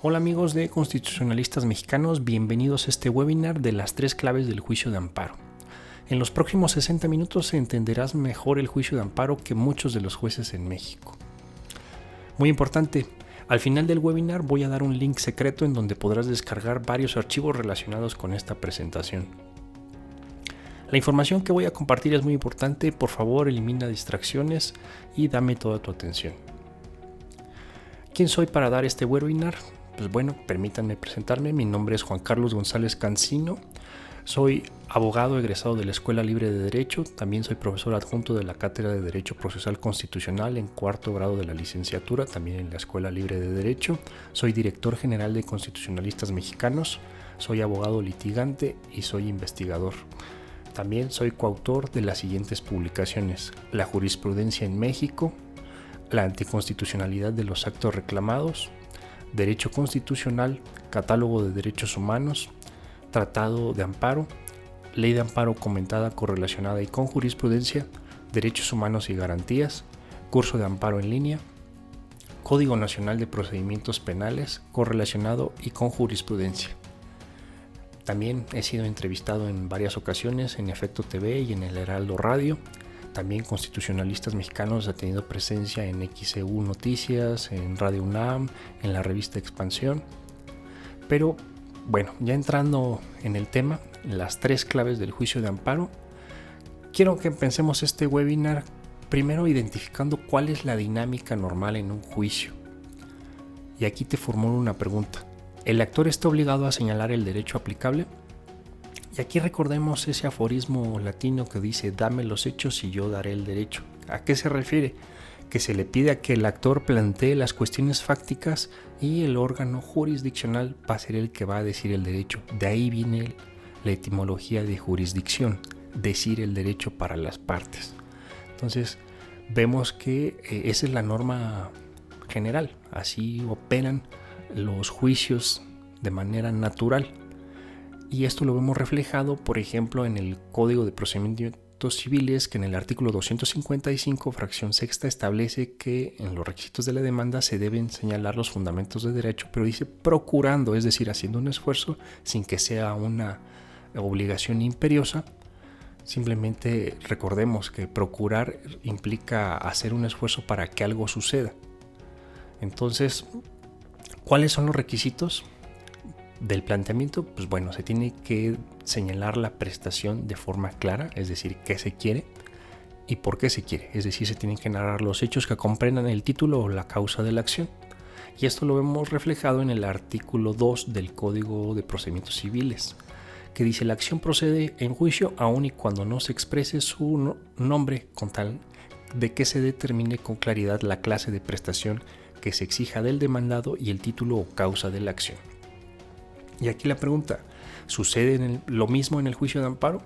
Hola amigos de Constitucionalistas Mexicanos, bienvenidos a este webinar de las 3 claves del juicio de amparo. En los próximos 60 minutos entenderás mejor el juicio de amparo que muchos de los jueces en México. Muy importante, al final del webinar voy a dar un link secreto en donde podrás descargar varios archivos relacionados con esta presentación. La información que voy a compartir es muy importante, por favor elimina distracciones y dame toda tu atención. ¿Quién soy para dar este webinar? Pues bueno, permítanme presentarme. Mi nombre es Juan Carlos González Cancino. Soy abogado egresado de la Escuela Libre de Derecho. También soy profesor adjunto de la Cátedra de Derecho Procesal Constitucional en 4º grado de la licenciatura, también en la Escuela Libre de Derecho. Soy director general de Constitucionalistas Mexicanos. Soy abogado litigante y soy investigador. También soy coautor de las siguientes publicaciones: La jurisprudencia en México, La anticonstitucionalidad de los actos reclamados, Derecho Constitucional, Catálogo de Derechos Humanos, Tratado de Amparo, Ley de Amparo comentada, correlacionada y con jurisprudencia, Derechos Humanos y Garantías, Curso de Amparo en línea, Código Nacional de Procedimientos Penales, correlacionado y con jurisprudencia. También he sido entrevistado en varias ocasiones en Efecto TV y en el Heraldo Radio. También Constitucionalistas Mexicanos ha tenido presencia en XEU Noticias, en Radio UNAM, en la revista Expansión. Pero bueno, ya entrando en el tema, las 3 claves del juicio de amparo, quiero que pensemos este webinar primero identificando cuál es la dinámica normal en un juicio. Y aquí te formulo una pregunta: ¿el actor está obligado a señalar el derecho aplicable? Y aquí recordemos ese aforismo latino que dice: dame los hechos y yo daré el derecho. ¿A qué se refiere? Que se le pide a que el actor plantee las cuestiones fácticas y el órgano jurisdiccional va a ser el que va a decir el derecho. De ahí viene la etimología de jurisdicción, decir el derecho para las partes. Entonces vemos que esa es la norma general, así operan los juicios de manera natural. Y esto lo vemos reflejado, por ejemplo, en el Código de Procedimientos Civiles, que en el artículo 255, fracción sexta, establece que en los requisitos de la demanda se deben señalar los fundamentos de derecho, pero dice procurando, es decir, haciendo un esfuerzo sin que sea una obligación imperiosa. Simplemente recordemos que procurar implica hacer un esfuerzo para que algo suceda. Entonces, ¿cuáles son los requisitos del planteamiento? Pues bueno, se tiene que señalar la prestación de forma clara, es decir, qué se quiere y por qué se quiere, es decir, se tienen que narrar los hechos que comprendan el título o la causa de la acción. Y esto lo vemos reflejado en el artículo 2 del Código de Procedimientos Civiles, que dice: la acción procede en juicio aun y cuando no se exprese su nombre, con tal de que se determine con claridad la clase de prestación que se exija del demandado y el título o causa de la acción. Y aquí la pregunta: ¿sucede lo mismo en el juicio de amparo?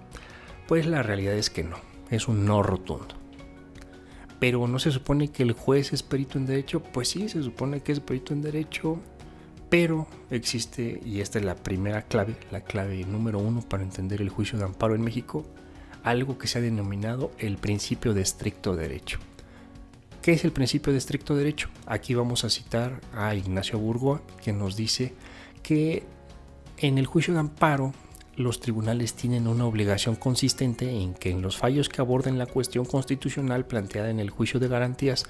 Pues la realidad es que no, es un no rotundo. Pero ¿no se supone que el juez es perito en derecho? Pues sí, se supone que es perito en derecho, pero existe, y esta es la primera clave, la clave número 1 para entender el juicio de amparo en México, algo que se ha denominado el principio de estricto derecho. ¿Qué es el principio de estricto derecho? Aquí vamos a citar a Ignacio Burgoa, que nos dice que en el juicio de amparo los tribunales tienen una obligación consistente en que en los fallos que aborden la cuestión constitucional planteada en el juicio de garantías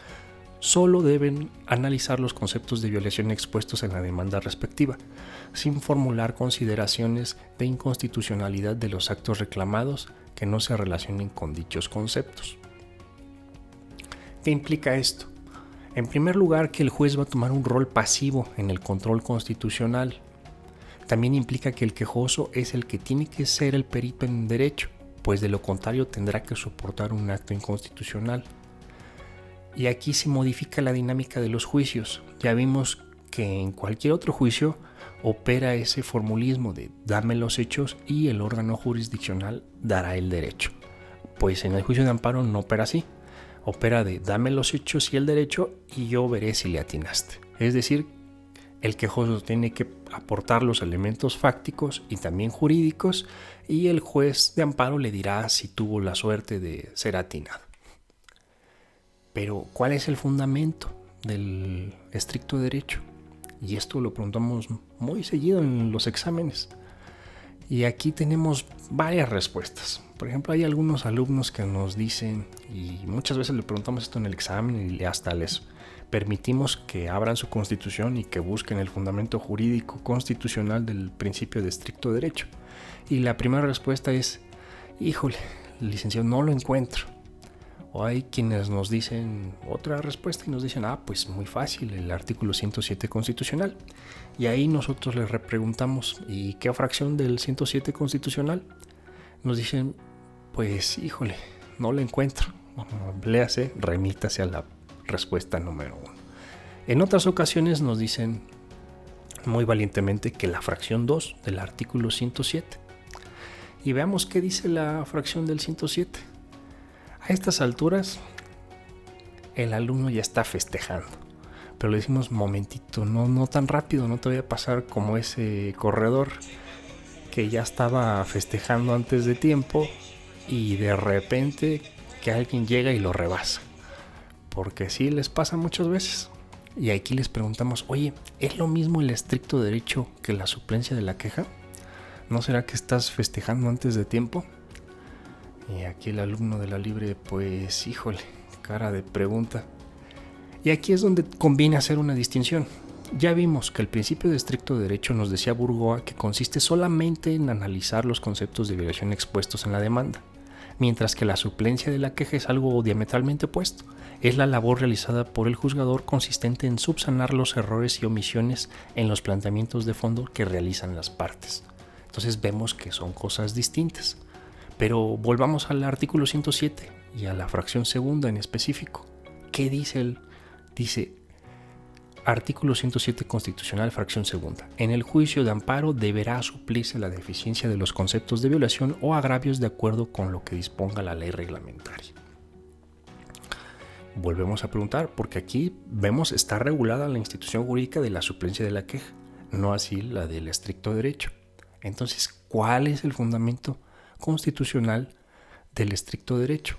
solo deben analizar los conceptos de violación expuestos en la demanda respectiva, sin formular consideraciones de inconstitucionalidad de los actos reclamados que no se relacionen con dichos conceptos. ¿Qué implica esto? En primer lugar, que el juez va a tomar un rol pasivo en el control constitucional. También implica que el quejoso es el que tiene que ser el perito en derecho, pues de lo contrario tendrá que soportar un acto inconstitucional. Y aquí se modifica la dinámica de los juicios. Ya vimos que en cualquier otro juicio opera ese formulismo de dame los hechos y el órgano jurisdiccional dará el derecho. Pues en el juicio de amparo no opera así. Opera de dame los hechos y el derecho y yo veré si le atinaste. Es decir, el quejoso tiene que aportar los elementos fácticos y también jurídicos, y el juez de amparo le dirá si tuvo la suerte de ser atinado. Pero, ¿cuál es el fundamento del estricto derecho? Y esto lo preguntamos muy seguido en los exámenes. Y aquí tenemos varias respuestas. Por ejemplo, hay algunos alumnos que nos dicen, y muchas veces le preguntamos esto en el examen y hasta les permitimos que abran su constitución y que busquen el fundamento jurídico constitucional del principio de estricto derecho. Y la primera respuesta es, híjole, licenciado, no lo encuentro. O hay quienes nos dicen otra respuesta y nos dicen, pues muy fácil, el artículo 107 constitucional. Y ahí nosotros les repreguntamos, ¿y qué fracción del 107 constitucional? Nos dicen, pues híjole, no lo encuentro. Léase, remítase a la respuesta número 1. En otras ocasiones nos dicen muy valientemente que la fracción 2 del artículo 107. Y veamos qué dice la fracción del 107. A estas alturas, el alumno ya está festejando. Pero le decimos, momentito, no tan rápido, no te voy a pasar como ese corredor que ya estaba festejando antes de tiempo y de repente que alguien llega y lo rebasa. Porque sí les pasa muchas veces. Y aquí les preguntamos, oye, ¿es lo mismo el estricto derecho que la suplencia de la queja? ¿No será que estás festejando antes de tiempo? Y aquí el alumno de la libre, pues híjole, cara de pregunta. Y aquí es donde conviene hacer una distinción. Ya vimos que el principio de estricto derecho, nos decía Burgoa, que consiste solamente en analizar los conceptos de violación expuestos en la demanda, mientras que la suplencia de la queja es algo diametralmente opuesto. Es la labor realizada por el juzgador consistente en subsanar los errores y omisiones en los planteamientos de fondo que realizan las partes. Entonces vemos que son cosas distintas. Pero volvamos al artículo 107 y a la fracción segunda en específico. ¿Qué dice él? Dice, artículo 107 constitucional, fracción segunda. En el juicio de amparo deberá suplirse la deficiencia de los conceptos de violación o agravios de acuerdo con lo que disponga la ley reglamentaria. Volvemos a preguntar, porque aquí vemos está regulada la institución jurídica de la suplencia de la queja, no así la del estricto derecho. Entonces, ¿cuál es el fundamento constitucional del estricto derecho?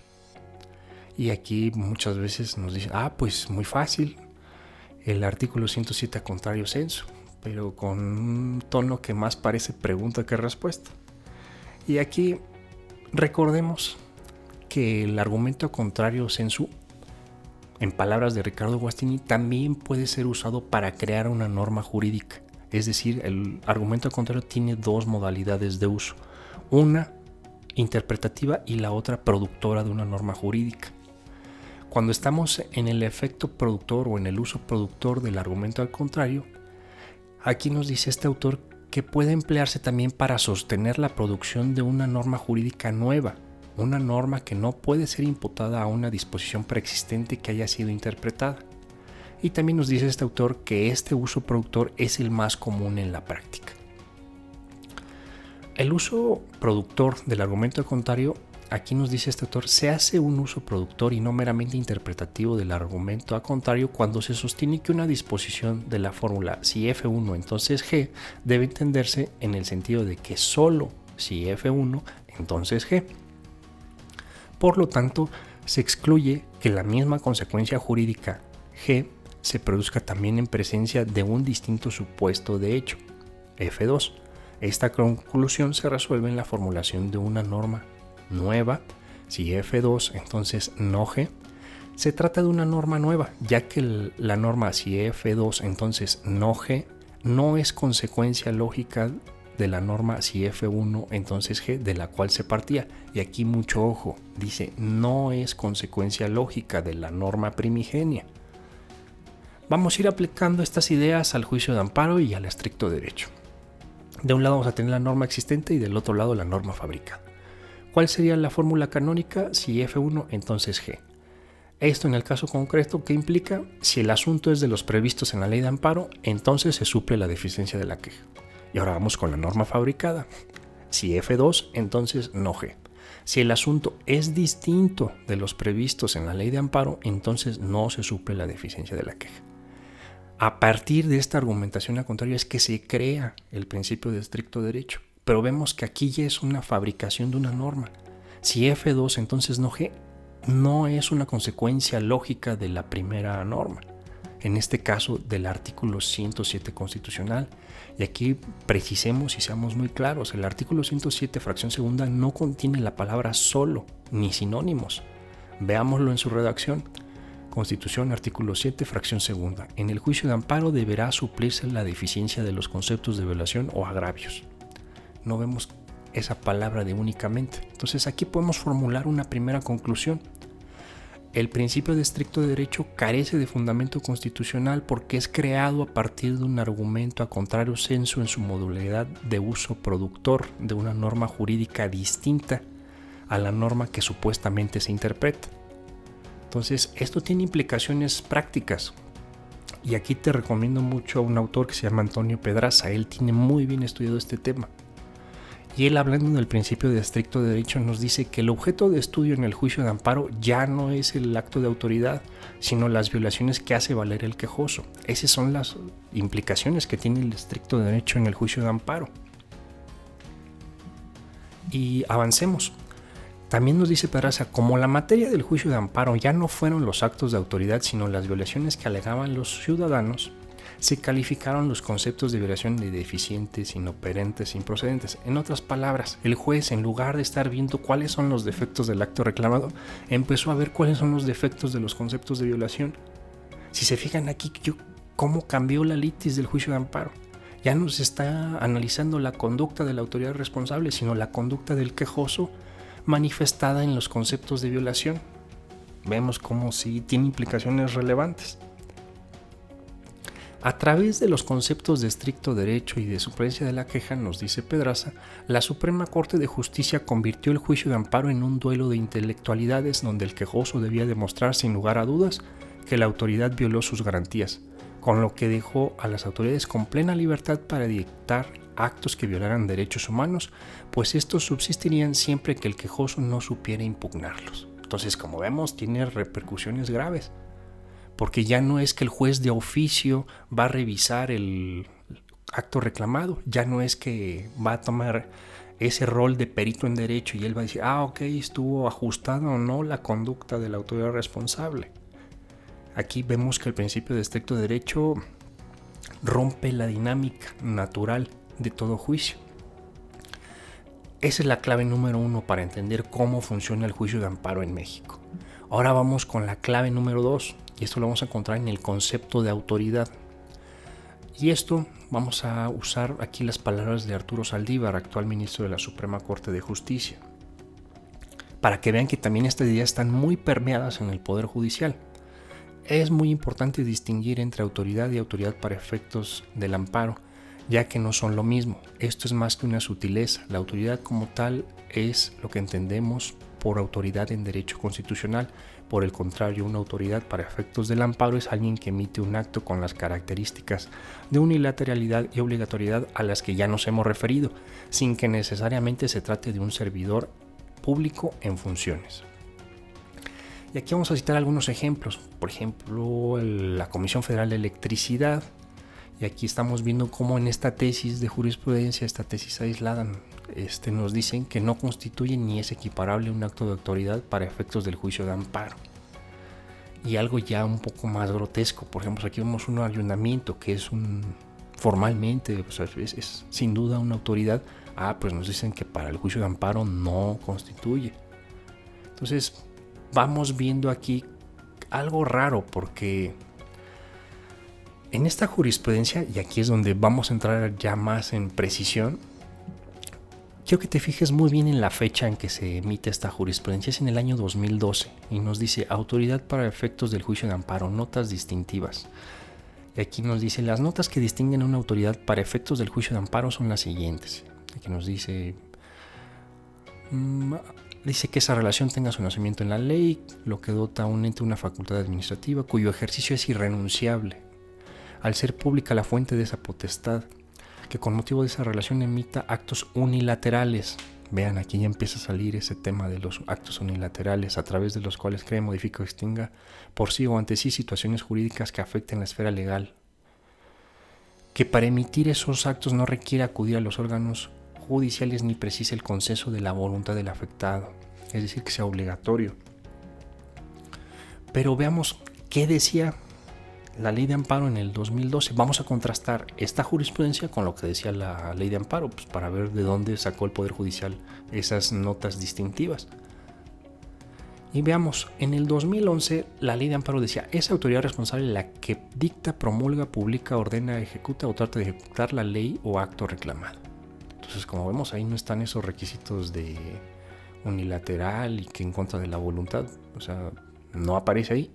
Y aquí muchas veces nos dicen, pues muy fácil, el artículo 107 a contrario censo, pero con un tono que más parece pregunta que respuesta. Y aquí recordemos que el argumento a contrario censo, en palabras de Ricardo Guastini, también puede ser usado para crear una norma jurídica. Es decir, el argumento a contrario tiene dos modalidades de uso, una interpretativa y la otra productora de una norma jurídica. Cuando estamos en el efecto productor o en el uso productor del argumento al contrario, aquí nos dice este autor que puede emplearse también para sostener la producción de una norma jurídica nueva, una norma que no puede ser imputada a una disposición preexistente que haya sido interpretada. Y también nos dice este autor que este uso productor es el más común en la práctica. El uso productor del argumento al contrario, aquí nos dice este autor, se hace un uso productor y no meramente interpretativo del argumento a contrario cuando se sostiene que una disposición de la fórmula si F1 entonces G debe entenderse en el sentido de que solo si F1 entonces G. Por lo tanto, se excluye que la misma consecuencia jurídica G se produzca también en presencia de un distinto supuesto de hecho, F2. Esta conclusión se resuelve en la formulación de una norma nueva, si F2 entonces no G. Se trata de una norma nueva, ya que la norma si F2 entonces no G no es consecuencia lógica de la norma si F1 entonces G de la cual se partía. Y aquí mucho ojo, dice no es consecuencia lógica de la norma primigenia. Vamos a ir aplicando estas ideas al juicio de amparo y al estricto derecho. De un lado vamos a tener la norma existente y del otro lado la norma fabricada. ¿Cuál sería la fórmula canónica si F1 entonces G? Esto en el caso concreto, ¿qué implica? Si el asunto es de los previstos en la ley de amparo, entonces se suple la deficiencia de la queja. Y ahora vamos con la norma fabricada. Si F2, entonces no G. Si el asunto es distinto de los previstos en la ley de amparo, entonces no se suple la deficiencia de la queja. A partir de esta argumentación a contrario es que se crea el principio de estricto derecho. Pero vemos que aquí ya es una fabricación de una norma. Si F2 entonces no G, no es una consecuencia lógica de la primera norma. en este caso del artículo 107 constitucional. Y aquí precisemos y seamos muy claros, el artículo 107 fracción segunda no contiene la palabra solo ni sinónimos. Veámoslo en su redacción. Constitución, artículo 7, fracción segunda. En el juicio de amparo deberá suplirse la deficiencia de los conceptos de violación o agravios. No vemos esa palabra de únicamente. Entonces aquí podemos formular una primera conclusión. El principio de estricto derecho carece de fundamento constitucional porque es creado a partir de un argumento a contrario sensu en su modalidad de uso productor de una norma jurídica distinta a la norma que supuestamente se interpreta. Entonces, esto tiene implicaciones prácticas. Y aquí te recomiendo mucho a un autor que se llama Antonio Pedraza. Él tiene muy bien estudiado este tema. Y él, hablando del principio de estricto derecho, nos dice que el objeto de estudio en el juicio de amparo ya no es el acto de autoridad, sino las violaciones que hace valer el quejoso. Esas son las implicaciones que tiene el estricto derecho en el juicio de amparo. Y avancemos. También nos dice Pedraza, como la materia del juicio de amparo ya no fueron los actos de autoridad, sino las violaciones que alegaban los ciudadanos, se calificaron los conceptos de violación de deficientes, inoperantes, improcedentes. En otras palabras, el juez, en lugar de estar viendo cuáles son los defectos del acto reclamado, empezó a ver cuáles son los defectos de los conceptos de violación. Si se fijan aquí, cómo cambió la litis del juicio de amparo. Ya no se está analizando la conducta de la autoridad responsable, sino la conducta del quejoso manifestada en los conceptos de violación. Vemos cómo sí tiene implicaciones relevantes. A través de los conceptos de estricto derecho y de suplencia de la queja, nos dice Pedraza, la Suprema Corte de Justicia convirtió el juicio de amparo en un duelo de intelectualidades donde el quejoso debía demostrar sin lugar a dudas que la autoridad violó sus garantías, con lo que dejó a las autoridades con plena libertad para dictar actos que violaran derechos humanos, pues estos subsistirían siempre que el quejoso no supiera impugnarlos. Entonces, como vemos, tiene repercusiones graves, porque ya no es que el juez de oficio va a revisar el acto reclamado, ya no es que va a tomar ese rol de perito en derecho y él va a decir, ok, estuvo ajustada o no la conducta de la autoridad responsable. Aquí vemos que el principio de estricto derecho rompe la dinámica natural de todo juicio. Esa es la clave número 1 para entender cómo funciona el juicio de amparo en México. Ahora vamos con la clave número 2, y esto lo vamos a encontrar en el concepto de autoridad. Y esto vamos a usar aquí las palabras de Arturo Saldívar, actual ministro de la Suprema Corte de Justicia, para que vean que también estas ideas están muy permeadas en el Poder Judicial. Es muy importante distinguir entre autoridad y autoridad para efectos del amparo, ya que no son lo mismo. Esto es más que una sutileza. La autoridad como tal es lo que entendemos por autoridad en derecho constitucional. Por el contrario, una autoridad para efectos del amparo es alguien que emite un acto con las características de unilateralidad y obligatoriedad a las que ya nos hemos referido, sin que necesariamente se trate de un servidor público en funciones. Y aquí vamos a citar algunos ejemplos. Por ejemplo, la Comisión Federal de Electricidad. Y aquí estamos viendo cómo en esta tesis de jurisprudencia, esta tesis aislada, nos dicen que no constituye ni es equiparable un acto de autoridad para efectos del juicio de amparo. Y algo ya un poco más grotesco, por ejemplo, aquí vemos un ayuntamiento que es formalmente, es sin duda una autoridad. Pues nos dicen que para el juicio de amparo no constituye. Entonces vamos viendo aquí algo raro, porque en esta jurisprudencia, y aquí es donde vamos a entrar ya más en precisión, quiero que te fijes muy bien en la fecha en que se emite esta jurisprudencia. Es en el año 2012 y nos dice autoridad para efectos del juicio de amparo, notas distintivas. Y aquí nos dice las notas que distinguen a una autoridad para efectos del juicio de amparo son las siguientes. Aquí nos dice que esa relación tenga su nacimiento en la ley, lo que dota a un ente una facultad administrativa cuyo ejercicio es irrenunciable, al ser pública la fuente de esa potestad, que con motivo de esa relación emita actos unilaterales. Vean, aquí ya empieza a salir ese tema de los actos unilaterales, a través de los cuales cree, modifica o extinga por sí o ante sí situaciones jurídicas que afecten la esfera legal, que para emitir esos actos no requiere acudir a los órganos judiciales ni precise el consenso de la voluntad del afectado, es decir, que sea obligatorio. Pero veamos qué decía la ley de amparo en el 2012. Vamos a contrastar esta jurisprudencia con lo que decía la ley de amparo, pues para ver de dónde sacó el Poder Judicial esas notas distintivas. Y veamos, en el 2011 la ley de amparo decía: es autoridad responsable la que dicta, promulga, publica, ordena, ejecuta o trata de ejecutar la ley o acto reclamado. Entonces, como vemos, ahí no están esos requisitos de unilateral y que en contra de la voluntad, o sea, no aparece ahí.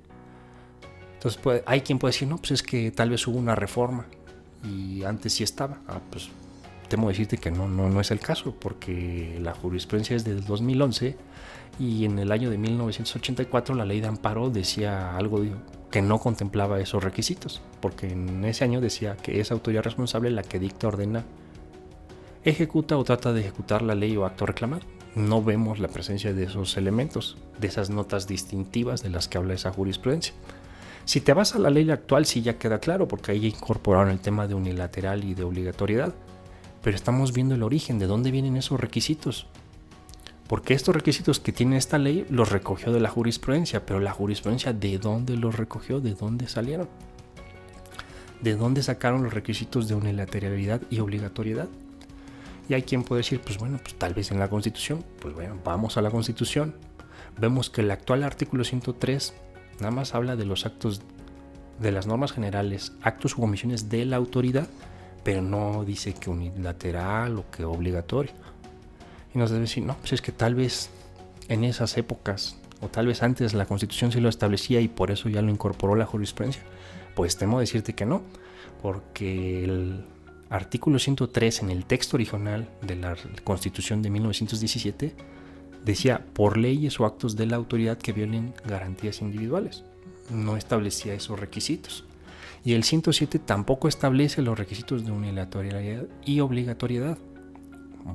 Entonces hay quien puede decir: no, pues es que tal vez hubo una reforma y antes sí estaba. Pues temo decirte que no es el caso, porque la jurisprudencia es del 2011 y en el año de 1984 la ley de amparo decía algo que no contemplaba esos requisitos, porque en ese año decía que es autoridad responsable la que dicta, ordena, ejecuta o trata de ejecutar la ley o acto reclamado. No vemos la presencia de esos elementos, de esas notas distintivas de las que habla esa jurisprudencia. Si te vas a la ley actual, sí ya queda claro, porque ahí incorporaron el tema de unilateral y de obligatoriedad. Pero estamos viendo el origen, de dónde vienen esos requisitos. Porque estos requisitos que tiene esta ley los recogió de la jurisprudencia, pero la jurisprudencia, ¿de dónde los recogió? ¿De dónde salieron? ¿De dónde sacaron los requisitos de unilateralidad y obligatoriedad? Y hay quien puede decir: pues bueno, pues tal vez en la Constitución. Pues bueno, vamos a la Constitución. Vemos que el actual artículo 103 nada más habla de los actos, de las normas generales, actos u omisiones de la autoridad, pero no dice que unilateral o que obligatorio. Y nos debe decir: no, pues es que tal vez en esas épocas, o tal vez antes, la Constitución sí lo establecía y por eso ya lo incorporó la jurisprudencia. Pues temo decirte que no, porque el artículo 103 en el texto original de la Constitución de 1917 decía: por leyes o actos de la autoridad que violen garantías individuales. No establecía esos requisitos. Y el 107 tampoco establece los requisitos de unilateralidad y obligatoriedad.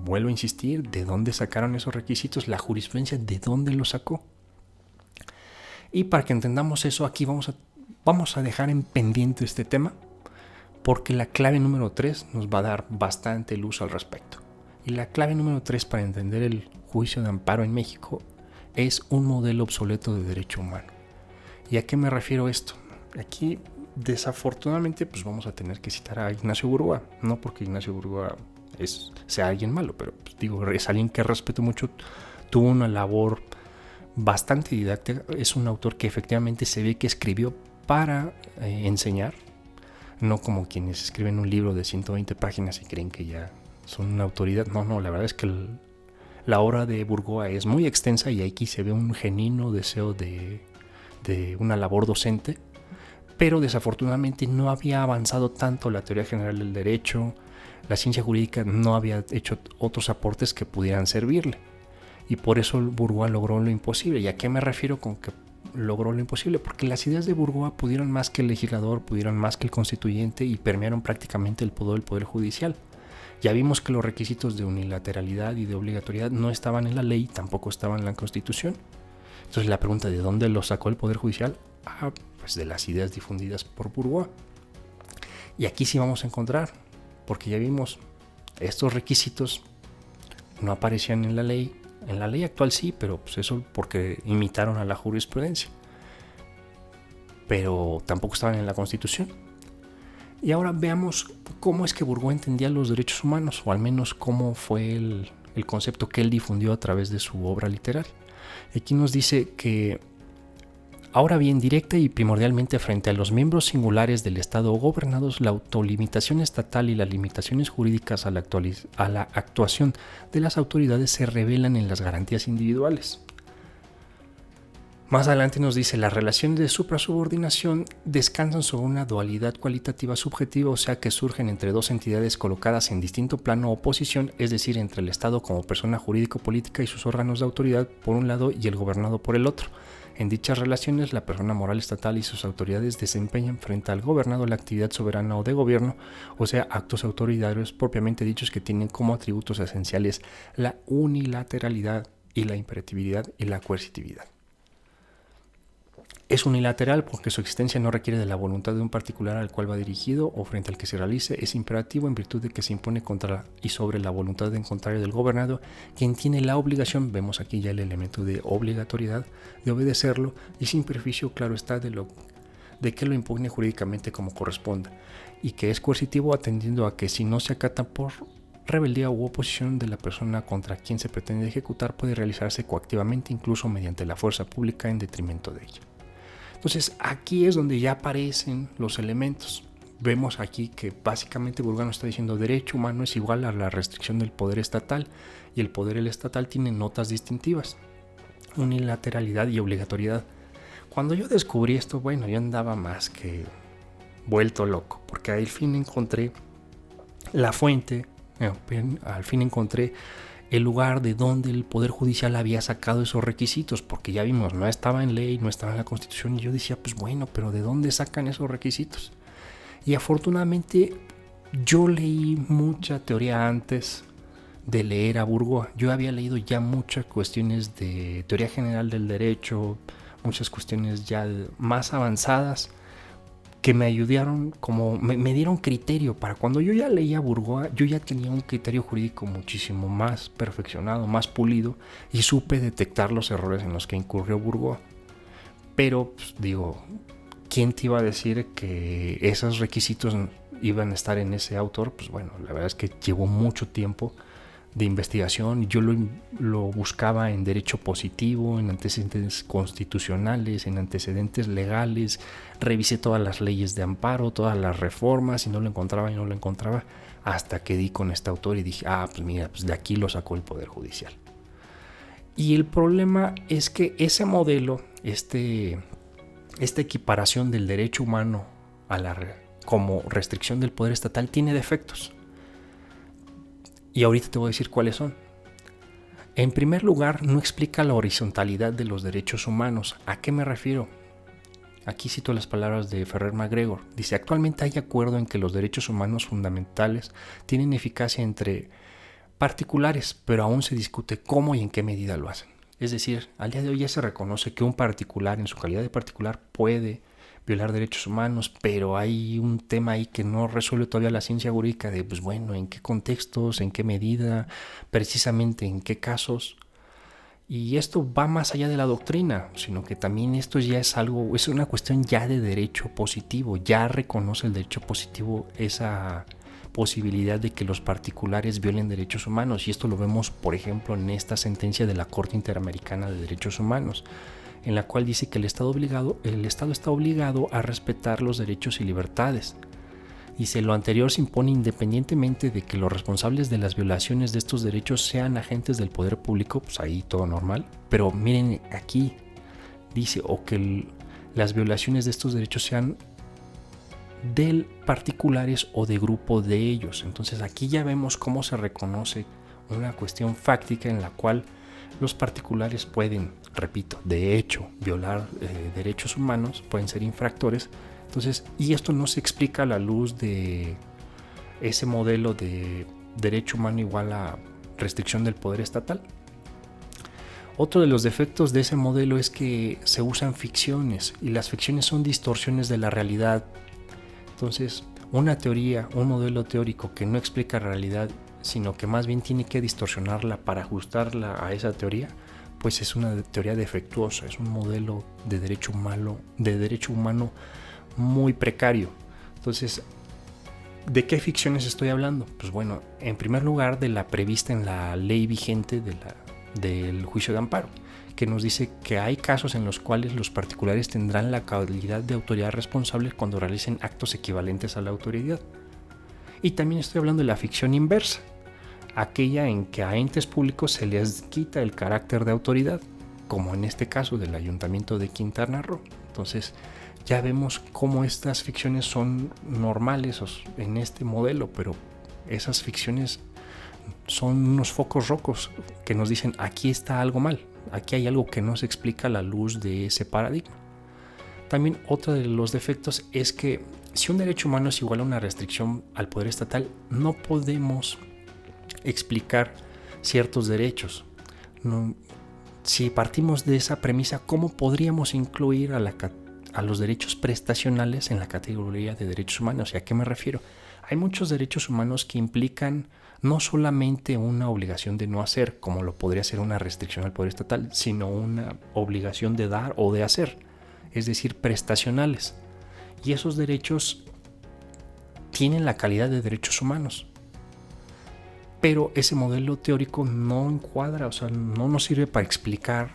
Vuelvo a insistir: ¿de dónde sacaron esos requisitos? La jurisprudencia, ¿de dónde los sacó? Y para que entendamos eso, aquí vamos a dejar en pendiente este tema, porque la clave número 3 nos va a dar bastante luz al respecto. Y la clave número 3 para entender el juicio de amparo en México es un modelo obsoleto de derecho humano. ¿Y a qué me refiero esto? Aquí, desafortunadamente, pues vamos a tener que citar a Ignacio Burgoa, no porque Ignacio Burgoa sea alguien malo, pero pues, digo, es alguien que respeto mucho, tuvo una labor bastante didáctica, es un autor que efectivamente se ve que escribió para enseñar, no como quienes escriben un libro de 120 páginas y creen que ya son una autoridad. No, la verdad es que la obra de Burgoa es muy extensa y aquí se ve un genuino deseo de una labor docente, pero desafortunadamente no había avanzado tanto la teoría general del derecho, la ciencia jurídica no había hecho otros aportes que pudieran servirle, y por eso Burgoa logró lo imposible. ¿Y a qué me refiero con que logró lo imposible? Porque las ideas de Burgoa pudieron más que el legislador, pudieron más que el constituyente y permearon prácticamente el poder judicial. Ya vimos que los requisitos de unilateralidad y de obligatoriedad no estaban en la ley, tampoco estaban en la Constitución. Entonces la pregunta: ¿de dónde los sacó el Poder Judicial? Pues de las ideas difundidas por Burgoa. Y aquí sí vamos a encontrar, porque ya vimos, estos requisitos no aparecían en la ley. En la ley actual sí, pero pues eso porque imitaron a la jurisprudencia. Pero tampoco estaban en la Constitución. Y ahora veamos cómo es que Burgoa entendía los derechos humanos, o al menos cómo fue el concepto que él difundió a través de su obra literaria. Aquí nos dice que: ahora bien, directa y primordialmente frente a los miembros singulares del Estado gobernados, la autolimitación estatal y las limitaciones jurídicas a la actuación de las autoridades se revelan en las garantías individuales. Más adelante nos dice: las relaciones de suprasubordinación descansan sobre una dualidad cualitativa subjetiva, o sea que surgen entre dos entidades colocadas en distinto plano o posición, es decir, entre el Estado como persona jurídico-política y sus órganos de autoridad por un lado y el gobernado por el otro. En dichas relaciones, la persona moral estatal y sus autoridades desempeñan frente al gobernado la actividad soberana o de gobierno, o sea, actos autoritarios propiamente dichos que tienen como atributos esenciales la unilateralidad y la imperatividad y la coercitividad. Es unilateral porque su existencia no requiere de la voluntad de un particular al cual va dirigido o frente al que se realice. Es imperativo en virtud de que se impone contra y sobre la voluntad en contrario del gobernado, quien tiene la obligación, vemos aquí ya el elemento de obligatoriedad, de obedecerlo, y sin perjuicio, claro está, de de que lo impugne jurídicamente como corresponda, y que es coercitivo atendiendo a que si no se acata por rebeldía u oposición de la persona contra quien se pretende ejecutar, puede realizarse coactivamente, incluso mediante la fuerza pública en detrimento de ella. Entonces aquí es donde ya aparecen los elementos. Vemos aquí que básicamente Burgos está diciendo derecho humano es igual a la restricción del poder estatal, y el poder estatal tiene notas distintivas: unilateralidad y obligatoriedad. Cuando yo descubrí esto, bueno, yo andaba más que vuelto loco, porque al fin encontré la fuente, al fin encontré el lugar de donde el Poder Judicial había sacado esos requisitos, porque ya vimos, no estaba en ley, no estaba en la Constitución, y yo decía, pues bueno, pero ¿de dónde sacan esos requisitos? Y afortunadamente yo leí mucha teoría antes de leer a Burgos. Yo había leído ya muchas cuestiones de teoría general del derecho, muchas cuestiones ya más avanzadas, que me ayudaron, como me dieron criterio para cuando yo ya leía Burgos, yo ya tenía un criterio jurídico muchísimo más perfeccionado, más pulido, y supe detectar los errores en los que incurrió Burgos. Pero pues, digo, ¿quién te iba a decir que esos requisitos iban a estar en ese autor? Pues bueno, la verdad es que llevó mucho tiempo de investigación. Yo lo buscaba en derecho positivo, en antecedentes constitucionales, en antecedentes legales, revisé todas las leyes de amparo, todas las reformas, y no lo encontraba, hasta que di con este autor y dije, pues mira, pues de aquí lo sacó el Poder Judicial. Y el problema es que ese modelo, esta equiparación del derecho humano como restricción del poder estatal, tiene defectos. Y ahorita te voy a decir cuáles son. En primer lugar, no explica la horizontalidad de los derechos humanos. ¿A qué me refiero? Aquí cito las palabras de Ferrer MacGregor. Dice, actualmente hay acuerdo en que los derechos humanos fundamentales tienen eficacia entre particulares, pero aún se discute cómo y en qué medida lo hacen. Es decir, al día de hoy ya se reconoce que un particular, en su calidad de particular, puede violar derechos humanos, pero hay un tema ahí que no resuelve todavía la ciencia jurídica de, pues bueno, en qué contextos, en qué medida, precisamente en qué casos. Y esto va más allá de la doctrina, sino que también esto ya es algo, es una cuestión ya de derecho positivo. Ya reconoce el derecho positivo esa posibilidad de que los particulares violen derechos humanos, y esto lo vemos, por ejemplo, en esta sentencia de la Corte Interamericana de Derechos Humanos, en la cual dice que el Estado está obligado a respetar los derechos y libertades. Dice, lo anterior se impone independientemente de que los responsables de las violaciones de estos derechos sean agentes del poder público, pues ahí todo normal, pero miren aquí, dice, o que las violaciones de estos derechos sean de particulares o de grupo de ellos. Entonces aquí ya vemos cómo se reconoce una cuestión fáctica en la cual los particulares pueden, repito, de hecho, violar derechos humanos, pueden ser infractores. Entonces, y esto no se explica a la luz de ese modelo de derecho humano igual a restricción del poder estatal. Otro de los defectos de ese modelo es que se usan ficciones, y las ficciones son distorsiones de la realidad. Entonces, una teoría, un modelo teórico que no explica la realidad, sino que más bien tiene que distorsionarla para ajustarla a esa teoría, pues es una teoría defectuosa, es un modelo de derecho humano muy precario. Entonces, ¿de qué ficciones estoy hablando? Pues bueno, en primer lugar de la prevista en la ley vigente del juicio de amparo, que nos dice que hay casos en los cuales los particulares tendrán la calidad de autoridad responsable cuando realicen actos equivalentes a la autoridad. Y también estoy hablando de la ficción inversa, aquella en que a entes públicos se les quita el carácter de autoridad, como en este caso del Ayuntamiento de Quintana Roo. Entonces ya vemos cómo estas ficciones son normales en este modelo, pero esas ficciones son unos focos rojos que nos dicen, aquí está algo mal, aquí hay algo que no se explica a la luz de ese paradigma. También otro de los defectos es que si un derecho humano es igual a una restricción al poder estatal, no podemos explicar ciertos derechos. Si partimos de esa premisa, ¿cómo podríamos incluir a los derechos prestacionales en la categoría de derechos humanos? ¿Y a qué me refiero? Hay muchos derechos humanos que implican no solamente una obligación de no hacer, como lo podría ser una restricción al poder estatal, sino una obligación de dar o de hacer, es decir, prestacionales. y esos derechos tienen la calidad de derechos humanos. Pero ese modelo teórico no encuadra, o sea, no nos sirve para explicar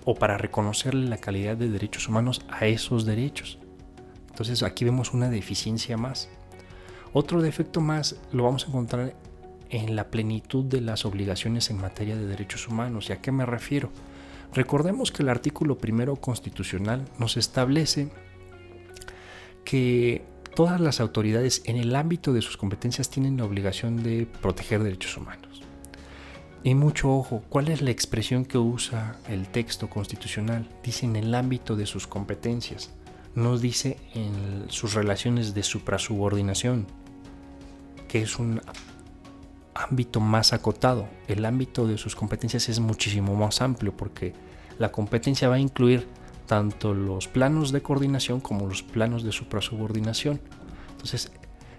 o para reconocerle la calidad de derechos humanos a esos derechos. Entonces aquí vemos una deficiencia más. Otro defecto más lo vamos a encontrar en la plenitud de las obligaciones en materia de derechos humanos. ¿Y a qué me refiero? Recordemos que el artículo 1 constitucional nos establece que todas las autoridades en el ámbito de sus competencias tienen la obligación de proteger derechos humanos. Y mucho ojo, ¿cuál es la expresión que usa el texto constitucional? Dice en el ámbito de sus competencias, nos dice en sus relaciones de suprasubordinación, que es un ámbito más acotado. El ámbito de sus competencias es muchísimo más amplio porque la competencia va a incluir tanto los planos de coordinación como los planos de suprasubordinación. Entonces,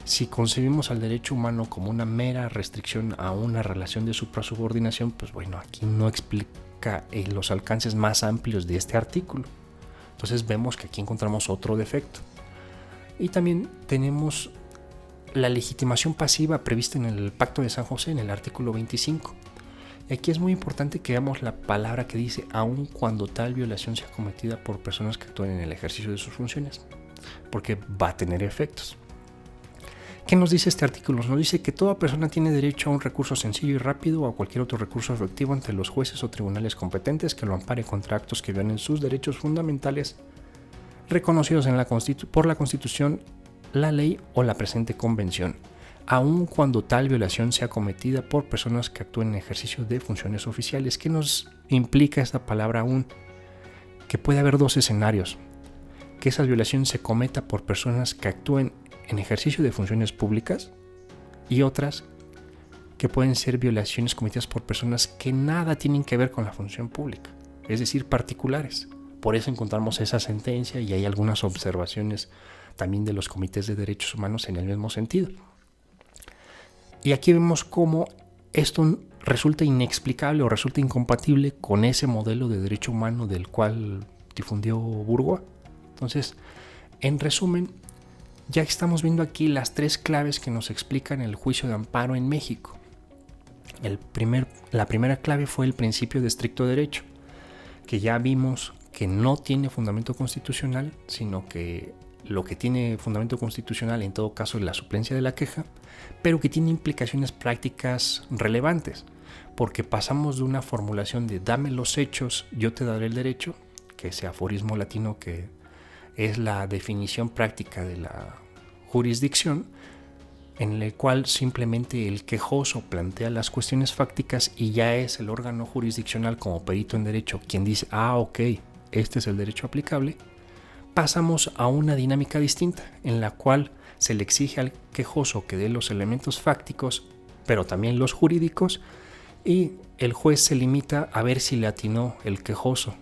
si concebimos al derecho humano como una mera restricción a una relación de suprasubordinación, pues bueno, aquí no explica los alcances más amplios de este artículo. Entonces vemos que aquí encontramos otro defecto. Y también tenemos la legitimación pasiva prevista en el Pacto de San José, en el artículo 25. Y aquí es muy importante que veamos la palabra que dice aun cuando tal violación sea cometida por personas que actúen en el ejercicio de sus funciones, porque va a tener efectos. ¿Qué nos dice este artículo? Nos dice que toda persona tiene derecho a un recurso sencillo y rápido o a cualquier otro recurso efectivo ante los jueces o tribunales competentes que lo ampare contra actos que violen sus derechos fundamentales reconocidos por la Constitución, la ley o la presente convención, aun cuando tal violación sea cometida por personas que actúen en ejercicio de funciones oficiales. ¿Qué nos implica esta palabra aún? Que puede haber dos escenarios: que esa violación se cometa por personas que actúen en ejercicio de funciones públicas y otras que pueden ser violaciones cometidas por personas que nada tienen que ver con la función pública, es decir, particulares. Por eso encontramos esa sentencia y hay algunas observaciones también de los comités de derechos humanos en el mismo sentido. Y aquí vemos cómo esto resulta inexplicable o resulta incompatible con ese modelo de derecho humano del cual difundió Bourgois. Entonces, en resumen, ya estamos viendo aquí las tres claves que nos explican el juicio de amparo en México. La primera clave fue el principio de estricto derecho, que ya vimos que no tiene fundamento constitucional, sino que lo que tiene fundamento constitucional en todo caso es la suplencia de la queja, pero que tiene implicaciones prácticas relevantes, porque pasamos de una formulación de dame los hechos, yo te daré el derecho, que ese aforismo latino que es la definición práctica de la jurisdicción, en el cual simplemente el quejoso plantea las cuestiones fácticas y ya es el órgano jurisdiccional como perito en derecho quien dice, ok, este es el derecho aplicable. Pasamos a una dinámica distinta en la cual se le exige al quejoso que dé los elementos fácticos, pero también los jurídicos, y el juez se limita a ver si le atinó el quejoso.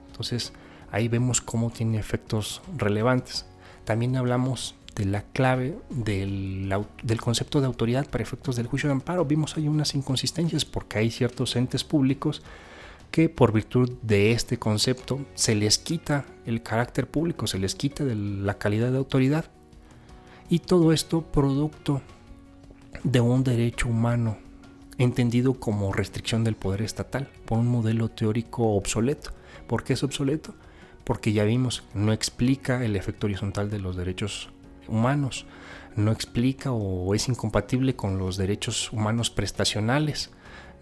Entonces ahí vemos cómo tiene efectos relevantes. También hablamos de la clave del concepto de autoridad para efectos del juicio de amparo. Vimos ahí unas inconsistencias porque hay ciertos entes públicos que por virtud de este concepto se les quita el carácter público, se les quita de la calidad de autoridad. Y todo esto producto de un derecho humano entendido como restricción del poder estatal por un modelo teórico obsoleto. ¿Por qué es obsoleto? Porque ya vimos, no explica el efecto horizontal de los derechos humanos, no explica o es incompatible con los derechos humanos prestacionales,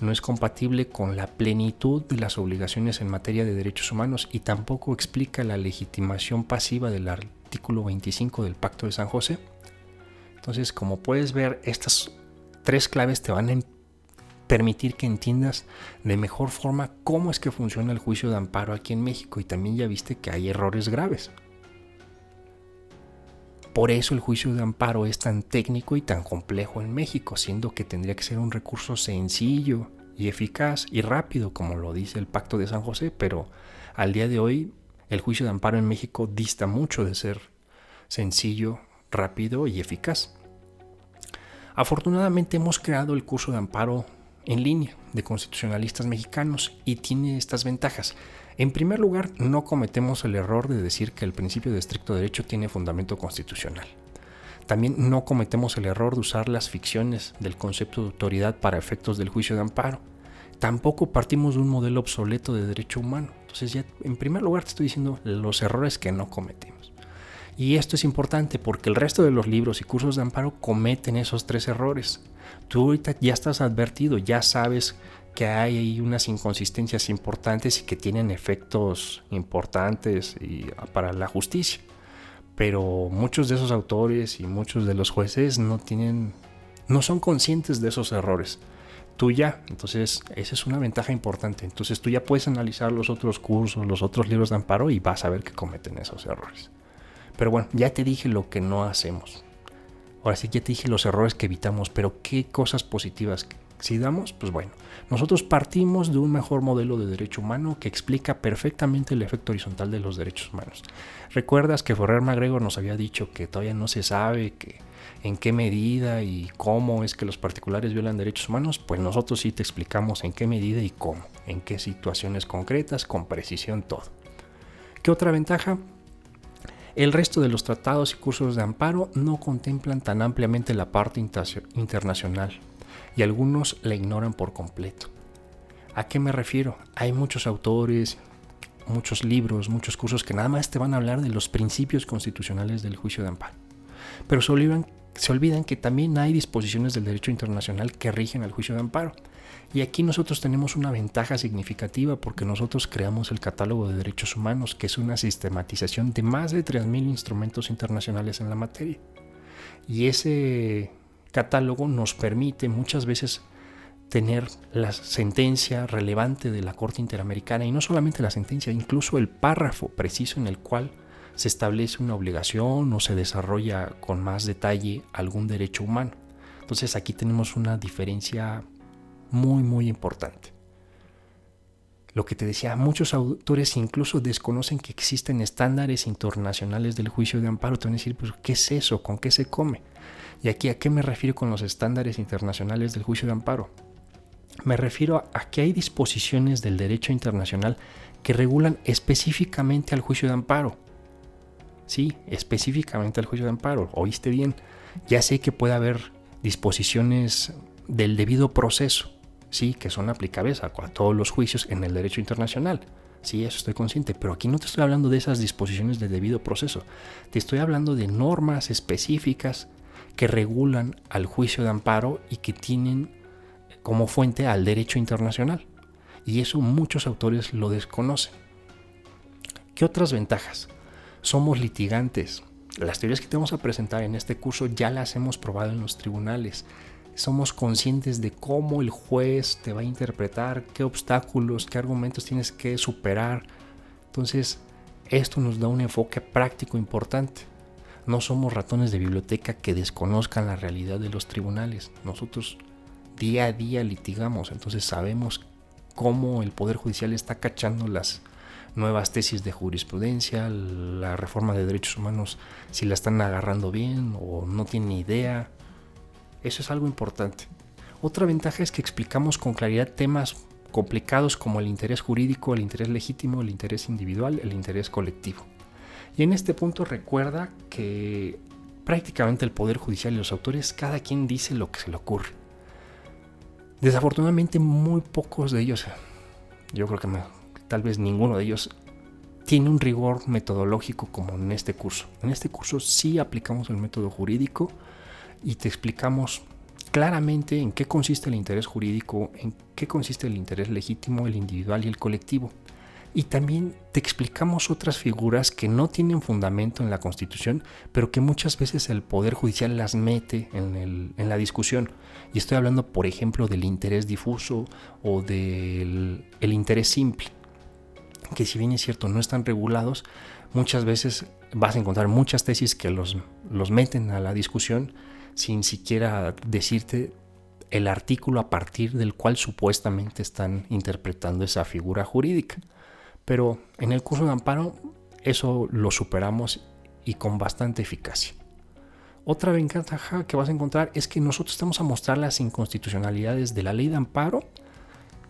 no es compatible con la plenitud de las obligaciones en materia de derechos humanos y tampoco explica la legitimación pasiva del artículo 25 del Pacto de San José. Entonces, como puedes ver, estas tres claves te van a permitir que entiendas de mejor forma cómo es que funciona el juicio de amparo aquí en México, y también ya viste que hay errores graves. Por eso el juicio de amparo es tan técnico y tan complejo en México, siendo que tendría que ser un recurso sencillo y eficaz y rápido, como lo dice el Pacto de San José, pero al día de hoy el juicio de amparo en México dista mucho de ser sencillo, rápido y eficaz. Afortunadamente hemos creado el curso de amparo en línea de constitucionalistas mexicanos y tiene estas ventajas. En primer lugar, no cometemos el error de decir que el principio de estricto derecho tiene fundamento constitucional. También no cometemos el error de usar las ficciones del concepto de autoridad para efectos del juicio de amparo. Tampoco partimos de un modelo obsoleto de derecho humano. Entonces ya en primer lugar te estoy diciendo los errores que no cometimos. Y esto es importante porque el resto de los libros y cursos de amparo cometen esos 3 errores. Tú ahorita ya estás advertido, ya sabes que hay ahí unas inconsistencias importantes y que tienen efectos importantes para la justicia. Pero muchos de esos autores y muchos de los jueces no son conscientes de esos errores. Tú ya, entonces esa es una ventaja importante. Entonces tú ya puedes analizar los otros cursos, los otros libros de amparo y vas a ver que cometen esos errores. Pero bueno, ya te dije lo que no hacemos. Ahora sí, ya te dije los errores que evitamos, pero qué cosas positivas si damos. Pues bueno, nosotros partimos de un mejor modelo de derecho humano que explica perfectamente el efecto horizontal de los derechos humanos. ¿Recuerdas que Ferrer MacGregor nos había dicho que todavía no se sabe en qué medida y cómo es que los particulares violan derechos humanos? Pues nosotros sí te explicamos en qué medida y cómo, en qué situaciones concretas, con precisión, todo. ¿Qué otra ventaja? El resto de los tratados y cursos de amparo no contemplan tan ampliamente la parte internacional y algunos la ignoran por completo. ¿A qué me refiero? Hay muchos autores, muchos libros, muchos cursos que nada más te van a hablar de los principios constitucionales del juicio de amparo. Pero se olvidan que también hay disposiciones del derecho internacional que rigen al juicio de amparo. Y aquí nosotros tenemos una ventaja significativa porque nosotros creamos el Catálogo de Derechos Humanos, que es una sistematización de más de 3,000 instrumentos internacionales en la materia. Y ese catálogo nos permite muchas veces tener la sentencia relevante de la Corte Interamericana, y no solamente la sentencia, incluso el párrafo preciso en el cual se establece una obligación o se desarrolla con más detalle algún derecho humano. Entonces aquí tenemos una diferencia muy, muy importante. Lo que te decía, muchos autores incluso desconocen que existen estándares internacionales del juicio de amparo. Te van a decir, pues, ¿qué es eso? ¿Con qué se come? Y aquí, ¿a qué me refiero con los estándares internacionales del juicio de amparo? Me refiero a que hay disposiciones del derecho internacional que regulan específicamente al juicio de amparo. Sí, específicamente al juicio de amparo. ¿Oíste bien? Ya sé que puede haber disposiciones del debido proceso, sí, que son aplicables a todos los juicios en el derecho internacional. Sí, eso estoy consciente, pero aquí no te estoy hablando de esas disposiciones de debido proceso. Te estoy hablando de normas específicas que regulan al juicio de amparo y que tienen como fuente al derecho internacional. Y eso muchos autores lo desconocen. ¿Qué otras ventajas? Somos litigantes. Las teorías que te vamos a presentar en este curso ya las hemos probado en los tribunales. Somos conscientes de cómo el juez te va a interpretar, qué obstáculos, qué argumentos tienes que superar. Entonces, esto nos da un enfoque práctico importante. No somos ratones de biblioteca que desconozcan la realidad de los tribunales. Nosotros día a día litigamos, entonces sabemos cómo el Poder Judicial está cachando las nuevas tesis de jurisprudencia, la reforma de derechos humanos, si la están agarrando bien o no tienen ni idea. Eso es algo importante. Otra ventaja es que explicamos con claridad temas complicados como el interés jurídico, el interés legítimo, el interés individual, el interés colectivo. Y en este punto recuerda que prácticamente el Poder Judicial y los autores, cada quien dice lo que se le ocurre. Desafortunadamente muy pocos de ellos, yo creo que tal vez ninguno de ellos, tiene un rigor metodológico como en este curso. En este curso sí aplicamos el método jurídico y te explicamos claramente en qué consiste el interés jurídico, en qué consiste el interés legítimo, el individual y el colectivo. Y también te explicamos otras figuras que no tienen fundamento en la Constitución, pero que muchas veces el Poder Judicial las mete en la discusión. Y estoy hablando, por ejemplo, del interés difuso o del interés simple, que si bien es cierto no están regulados, muchas veces vas a encontrar muchas tesis que los meten a la discusión sin siquiera decirte el artículo a partir del cual supuestamente están interpretando esa figura jurídica. Pero en el curso de amparo eso lo superamos y con bastante eficacia. Otra ventaja que vas a encontrar es que nosotros te vamos a mostrar las inconstitucionalidades de la ley de amparo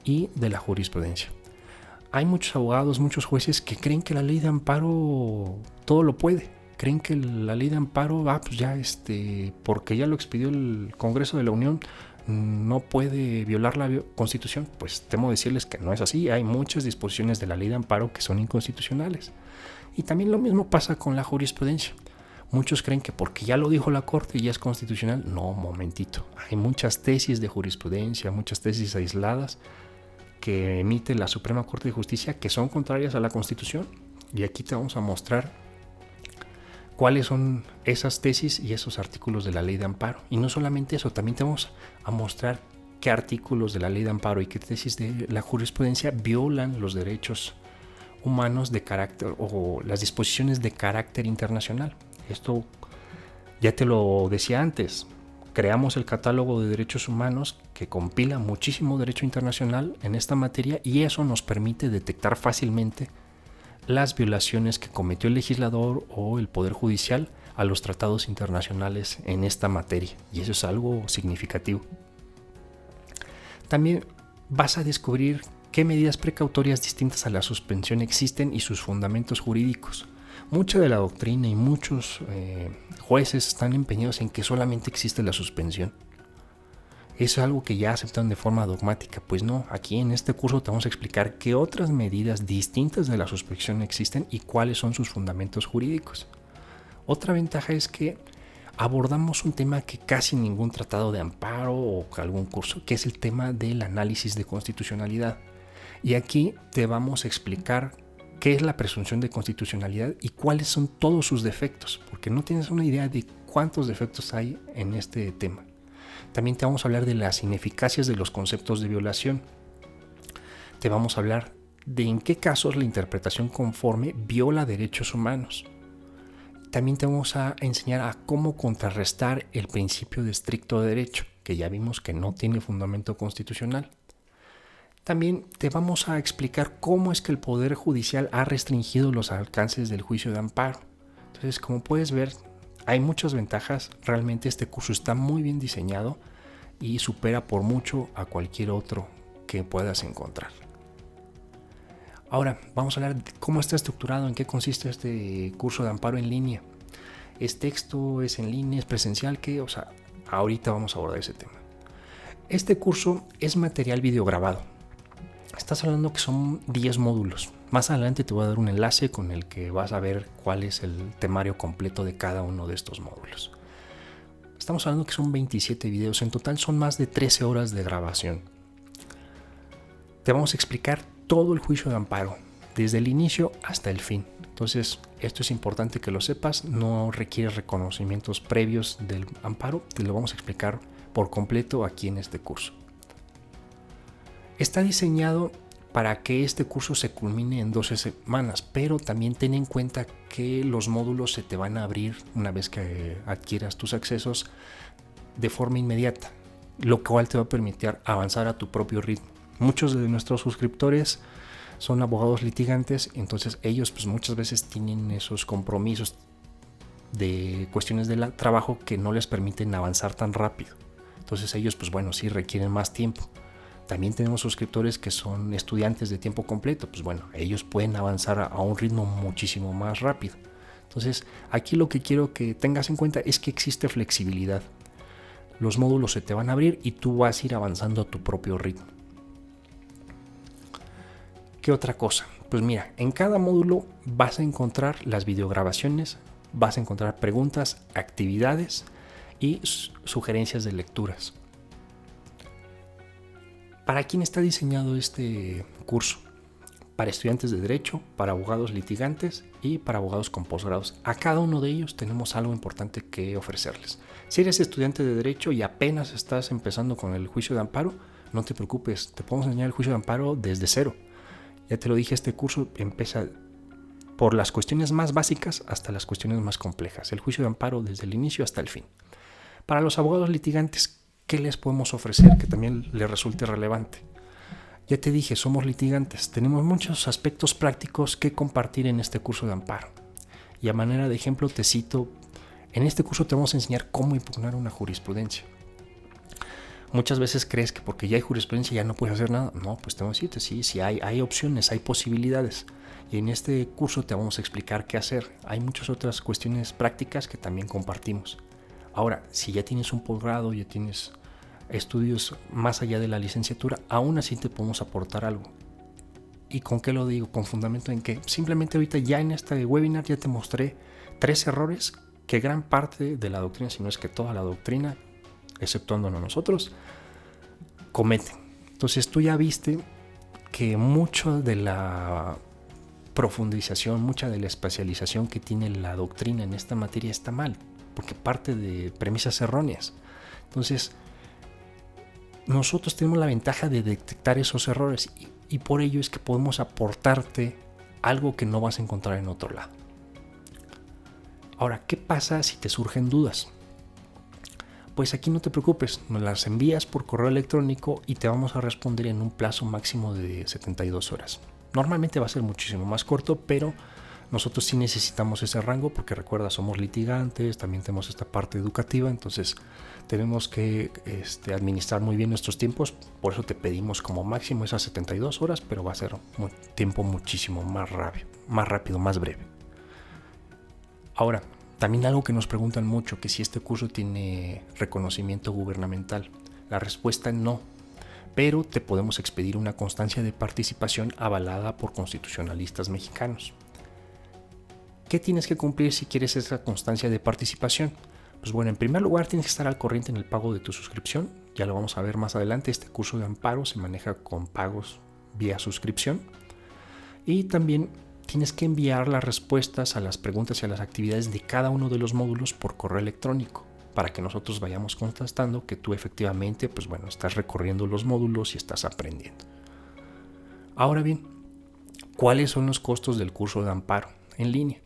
y de la jurisprudencia. Hay muchos abogados, muchos jueces que creen que la ley de amparo todo lo puede. Creen que la ley de amparo, pues ya porque ya lo expidió el Congreso de la Unión, no puede violar la Constitución. Pues temo decirles que no es así. Hay muchas disposiciones de la ley de amparo que son inconstitucionales. Y también lo mismo pasa con la jurisprudencia. Muchos creen que porque ya lo dijo la Corte ya es constitucional. No, momentito. Hay muchas tesis de jurisprudencia, muchas tesis aisladas que emite la Suprema Corte de Justicia que son contrarias a la Constitución. Y aquí te vamos a mostrar cuáles son esas tesis y esos artículos de la ley de amparo. Y no solamente eso, también te vamos a mostrar qué artículos de la ley de amparo y qué tesis de la jurisprudencia violan los derechos humanos de carácter o las disposiciones de carácter internacional. Esto ya te lo decía antes. Creamos el catálogo de derechos humanos que compila muchísimo derecho internacional en esta materia y eso nos permite detectar fácilmente las violaciones que cometió el legislador o el Poder Judicial a los tratados internacionales en esta materia, y eso es algo significativo. También vas a descubrir qué medidas precautorias distintas a la suspensión existen y sus fundamentos jurídicos. Mucha de la doctrina y muchos jueces están empeñados en que solamente existe la suspensión. ¿Es algo que ya aceptan de forma dogmática? Pues no, aquí en este curso te vamos a explicar qué otras medidas distintas de la suspensión existen y cuáles son sus fundamentos jurídicos. Otra ventaja es que abordamos un tema que casi ningún tratado de amparo o algún curso, que es el tema del análisis de constitucionalidad. Y aquí te vamos a explicar qué es la presunción de constitucionalidad y cuáles son todos sus defectos, porque no tienes una idea de cuántos defectos hay en este tema. También te vamos a hablar de las ineficacias de los conceptos de violación. Te vamos a hablar de en qué casos la interpretación conforme viola derechos humanos. También te vamos a enseñar a cómo contrarrestar el principio de estricto derecho, que ya vimos que no tiene fundamento constitucional. También te vamos a explicar cómo es que el Poder Judicial ha restringido los alcances del juicio de amparo. Entonces, como puedes ver, hay muchas ventajas. Realmente este curso está muy bien diseñado y supera por mucho a cualquier otro que puedas encontrar. Ahora vamos a hablar de cómo está estructurado, en qué consiste este curso de amparo en línea. ¿Es texto, es en línea, es presencial? Ahorita vamos a abordar ese tema. Este curso es material videograbado. Estás hablando que son 10 módulos. Más adelante te voy a dar un enlace con el que vas a ver cuál es el temario completo de cada uno de estos módulos. Estamos hablando que son 27 videos. En total son más de 13 horas de grabación. Te vamos a explicar todo el juicio de amparo, desde el inicio hasta el fin. Entonces, esto es importante que lo sepas. No requiere reconocimientos previos del amparo. Te lo vamos a explicar por completo aquí en este curso. Está diseñado para que este curso se culmine en 12 semanas, pero también ten en cuenta que los módulos se te van a abrir una vez que adquieras tus accesos de forma inmediata, lo cual te va a permitir avanzar a tu propio ritmo. Muchos de nuestros suscriptores son abogados litigantes, entonces ellos pues muchas veces tienen esos compromisos de cuestiones de trabajo que no les permiten avanzar tan rápido. Entonces ellos pues bueno, sí requieren más tiempo. También tenemos suscriptores que son estudiantes de tiempo completo, pues bueno, ellos pueden avanzar a un ritmo muchísimo más rápido. Entonces, aquí lo que quiero que tengas en cuenta es que existe flexibilidad. Los módulos se te van a abrir y tú vas a ir avanzando a tu propio ritmo. ¿Qué otra cosa? Pues mira, en cada módulo vas a encontrar las videograbaciones, vas a encontrar preguntas, actividades y sugerencias de lecturas. ¿Para quién está diseñado este curso? Para estudiantes de Derecho, para abogados litigantes y para abogados con posgrados. A cada uno de ellos tenemos algo importante que ofrecerles. Si eres estudiante de Derecho y apenas estás empezando con el juicio de amparo, no te preocupes, te podemos enseñar el juicio de amparo desde cero. Ya te lo dije, este curso empieza por las cuestiones más básicas hasta las cuestiones más complejas. El juicio de amparo desde el inicio hasta el fin. Para los abogados litigantes, ¿qué les podemos ofrecer que también les resulte relevante? Ya te dije, somos litigantes, tenemos muchos aspectos prácticos que compartir en este curso de amparo. Y a manera de ejemplo te cito En este curso te vamos a enseñar cómo impugnar una jurisprudencia. Muchas veces crees que porque ya hay jurisprudencia ya no puedes hacer nada. No, pues te vamos a decirte, sí, hay opciones, hay posibilidades. Y en este curso te vamos a explicar qué hacer. Hay muchas otras cuestiones prácticas que también compartimos. Ahora, si ya tienes un posgrado, ya tienes estudios más allá de la licenciatura, aún así te podemos aportar algo. ¿Y con qué lo digo? Con fundamento en que simplemente ahorita ya en este webinar ya te mostré 3 errores que gran parte de la doctrina, si no es que toda la doctrina, exceptuándonos nosotros, cometen. Entonces tú ya viste que mucho de la profundización, mucha de la especialización que tiene la doctrina en esta materia está mal, porque parte de premisas erróneas. Entonces, nosotros tenemos la ventaja de detectar esos errores y por ello es que podemos aportarte algo que no vas a encontrar en otro lado. Ahora, ¿qué pasa si te surgen dudas? Pues aquí no te preocupes, nos las envías por correo electrónico y te vamos a responder en un plazo máximo de 72 horas. Normalmente va a ser muchísimo más corto, pero nosotros sí necesitamos ese rango porque recuerda, somos litigantes, también tenemos esta parte educativa, entonces tenemos que administrar muy bien nuestros tiempos, por eso te pedimos como máximo esas 72 horas, pero va a ser un tiempo muchísimo más rápido, más breve. Ahora, también algo que nos preguntan mucho, que si este curso tiene reconocimiento gubernamental. La respuesta es no, pero te podemos expedir una constancia de participación avalada por constitucionalistas mexicanos. ¿Qué tienes que cumplir si quieres esa constancia de participación? Pues bueno, en primer lugar tienes que estar al corriente en el pago de tu suscripción. Ya lo vamos a ver más adelante. Este curso de amparo se maneja con pagos vía suscripción. Y también tienes que enviar las respuestas a las preguntas y a las actividades de cada uno de los módulos por correo electrónico para que nosotros vayamos constatando que tú efectivamente, pues bueno, estás recorriendo los módulos y estás aprendiendo. Ahora bien, ¿cuáles son los costos del curso de amparo en línea?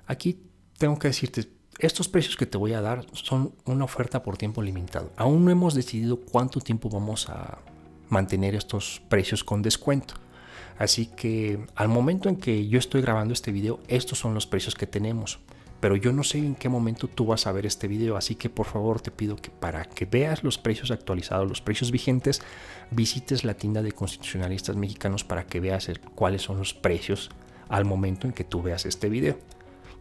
Aquí tengo que decirte, estos precios que te voy a dar son una oferta por tiempo limitado. Aún no hemos decidido cuánto tiempo vamos a mantener estos precios con descuento. Así que al momento en que yo estoy grabando este video, estos son los precios que tenemos. Pero yo no sé en qué momento tú vas a ver este video, así que por favor te pido que para que veas los precios actualizados, los precios vigentes, visites la tienda de Constitucionalistas Mexicanos para que veas cuáles son los precios al momento en que tú veas este video.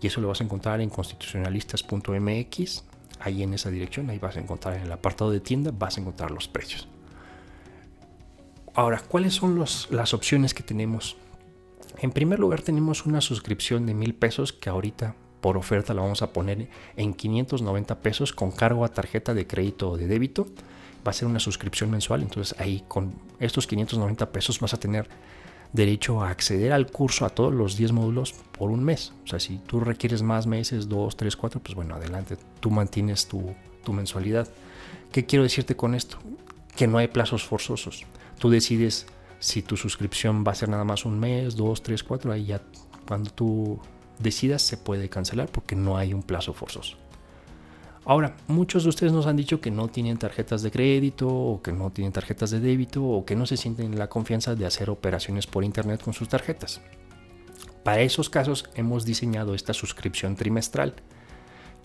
Y eso lo vas a encontrar en constitucionalistas.mx, ahí en esa dirección, ahí vas a encontrar en el apartado de tienda, vas a encontrar los precios. Ahora, ¿cuáles son las opciones que tenemos? En primer lugar, tenemos una suscripción de 1,000 pesos que ahorita por oferta la vamos a poner en 590 pesos con cargo a tarjeta de crédito o de débito. Va a ser una suscripción mensual, entonces ahí con estos 590 pesos vas a tener derecho a acceder al curso, a todos los 10 módulos por un mes. O sea, si tú requieres más meses, 2, 3, 4, pues bueno, adelante, tú mantienes tu mensualidad. ¿Qué quiero decirte con esto? Que no hay plazos forzosos. Tú decides si tu suscripción va a ser nada más un mes, 2, 3, 4, ahí ya cuando tú decidas se puede cancelar porque no hay un plazo forzoso. Ahora, muchos de ustedes nos han dicho que no tienen tarjetas de crédito o que no tienen tarjetas de débito o que no se sienten en la confianza de hacer operaciones por internet con sus tarjetas. Para esos casos hemos diseñado esta suscripción trimestral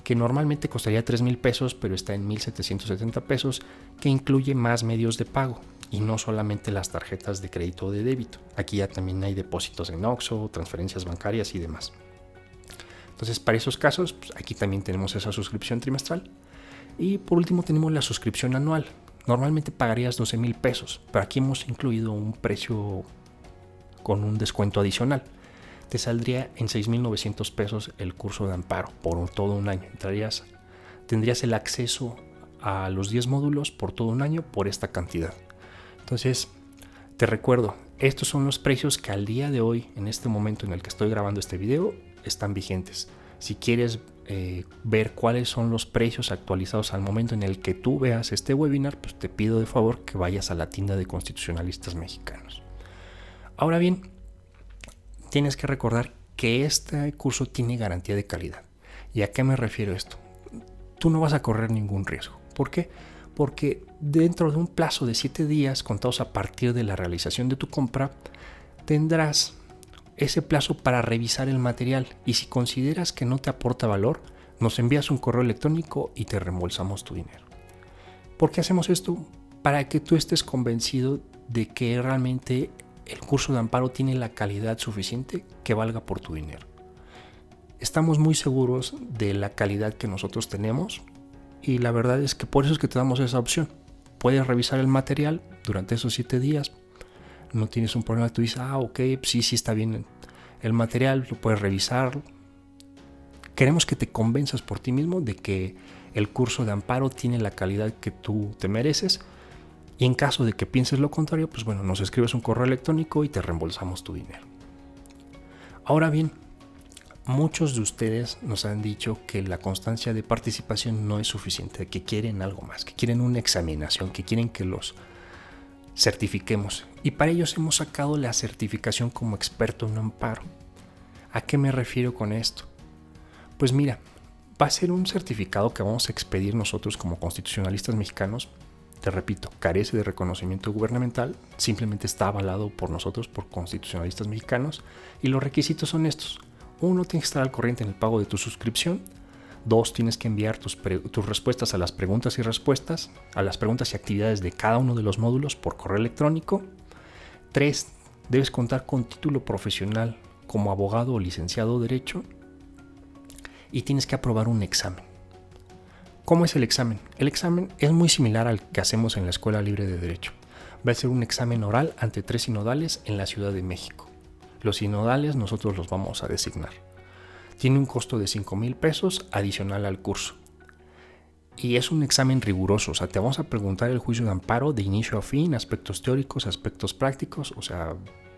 que normalmente costaría 3,000 pesos, pero está en 1,770 pesos, que incluye más medios de pago y no solamente las tarjetas de crédito o de débito. Aquí ya también hay depósitos en Oxxo, transferencias bancarias y demás. Entonces, para esos casos, pues aquí también tenemos esa suscripción trimestral. Y por último tenemos la suscripción anual. Normalmente pagarías 12,000 pesos, pero aquí hemos incluido un precio con un descuento adicional. Te saldría en 6,900 pesos el curso de amparo por todo un año. Tendrías el acceso a los 10 módulos por todo un año por esta cantidad. Entonces, te recuerdo, estos son los precios que al día de hoy, en este momento en el que estoy grabando este video, están vigentes. Si quieres ver cuáles son los precios actualizados al momento en el que tú veas este webinar, pues te pido de favor que vayas a la tienda de Constitucionalistas Mexicanos. Ahora bien, tienes que recordar que este curso tiene garantía de calidad. ¿Y a qué me refiero esto? Tú no vas a correr ningún riesgo. ¿Por qué? Porque dentro de un plazo de 7 días, contados a partir de la realización de tu compra, tendrás ese plazo para revisar el material y si consideras que no te aporta valor, Nos envías un correo electrónico y te reembolsamos tu dinero. ¿Por qué hacemos esto? Para que tú estés convencido de que realmente el curso de amparo tiene la calidad suficiente que valga por tu dinero. Estamos muy seguros de la calidad que nosotros tenemos y la verdad es que por eso es que te damos esa opción. Puedes revisar el material durante esos 7 días. No tienes un problema, tú dices, ok, sí está bien el material, lo puedes revisar. Queremos que te convenzas por ti mismo de que el curso de amparo tiene la calidad que tú te mereces. Y en caso de que pienses lo contrario, pues bueno, nos escribes un correo electrónico y te reembolsamos tu dinero. Ahora bien, muchos de ustedes nos han dicho que la constancia de participación no es suficiente, que quieren algo más, que quieren una examinación, que quieren que los certifiquemos. Y para ellos hemos sacado la certificación como experto en amparo. ¿A qué me refiero con esto? Pues mira, va a ser un certificado que vamos a expedir nosotros como constitucionalistas mexicanos. Te repito, carece de reconocimiento gubernamental, simplemente está avalado por nosotros, por constitucionalistas mexicanos, y los requisitos son estos. 1, tienes que estar al corriente en el pago de tu suscripción. 2, tienes que enviar tus respuestas a las preguntas y respuestas, a las preguntas y actividades de cada uno de los módulos por correo electrónico. 3, debes contar con título profesional como abogado o licenciado en Derecho. Y tienes que aprobar un examen. ¿Cómo es el examen? El examen es muy similar al que hacemos en la Escuela Libre de Derecho. Va a ser un examen oral ante 3 sinodales en la Ciudad de México. Los sinodales nosotros los vamos a designar. Tiene un costo de 5,000 pesos adicional al curso. Y es un examen riguroso, o sea, te vamos a preguntar el juicio de amparo de inicio a fin, aspectos teóricos, aspectos prácticos, o sea,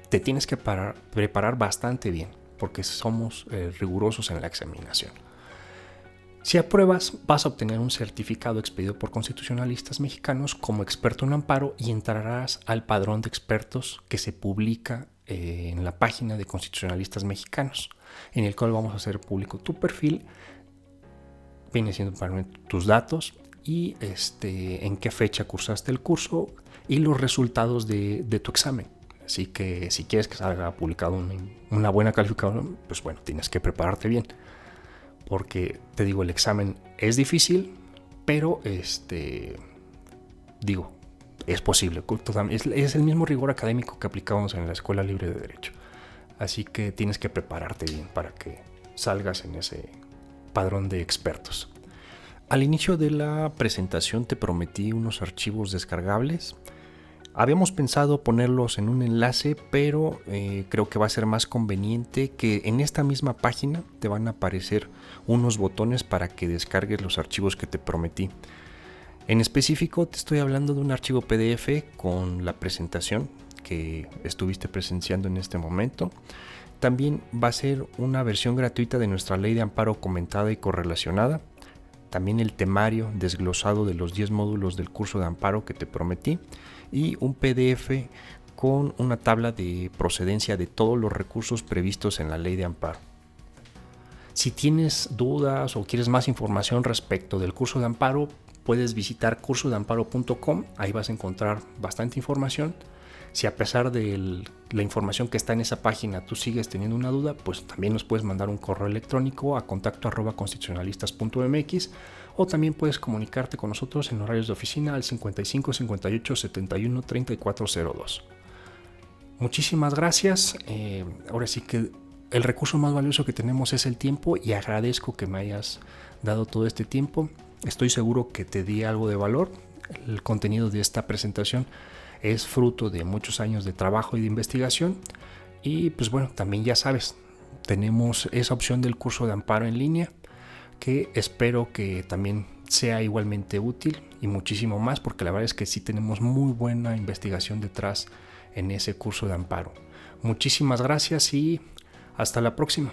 te tienes que preparar bastante bien, porque somos rigurosos en la examinación. Si apruebas, vas a obtener un certificado expedido por constitucionalistas mexicanos como experto en amparo y entrarás al padrón de expertos que se publica en la página de constitucionalistas mexicanos, en el cual vamos a hacer público tu perfil, viene siendo tus datos y en qué fecha cursaste el curso y los resultados de tu examen. Así que si quieres que salga publicado una buena calificación, pues bueno, tienes que prepararte bien. Porque te digo, el examen es difícil, pero es posible. Es el mismo rigor académico que aplicamos en la Escuela Libre de Derecho. Así que tienes que prepararte bien para que salgas en ese padrón de expertos. Al inicio de la presentación te prometí unos archivos descargables. Habíamos pensado ponerlos en un enlace, pero creo que va a ser más conveniente que en esta misma página te van a aparecer unos botones para que descargues los archivos que te prometí. En específico te estoy hablando de un archivo PDF con la presentación que estuviste presenciando en este momento. También va a ser una versión gratuita de nuestra ley de amparo comentada y correlacionada. También el temario desglosado de los 10 módulos del curso de amparo que te prometí. Y un PDF con una tabla de procedencia de todos los recursos previstos en la ley de amparo. Si tienes dudas o quieres más información respecto del curso de amparo, puedes visitar cursodeamparo.com, ahí vas a encontrar bastante información. Si a pesar de la información que está en esa página tú sigues teniendo una duda, pues también nos puedes mandar un correo electrónico a contacto@constitucionalistas.mx o también puedes comunicarte con nosotros en horarios de oficina al 55 58 71 3402. Muchísimas gracias. Ahora sí que el recurso más valioso que tenemos es el tiempo y agradezco que me hayas dado todo este tiempo. Estoy seguro que te di algo de valor. El contenido de esta presentación es fruto de muchos años de trabajo y de investigación. Y pues bueno, también ya sabes, tenemos esa opción del curso de amparo en línea que espero que también sea igualmente útil y muchísimo más, porque la verdad es que sí tenemos muy buena investigación detrás en ese curso de amparo. Muchísimas gracias y hasta la próxima.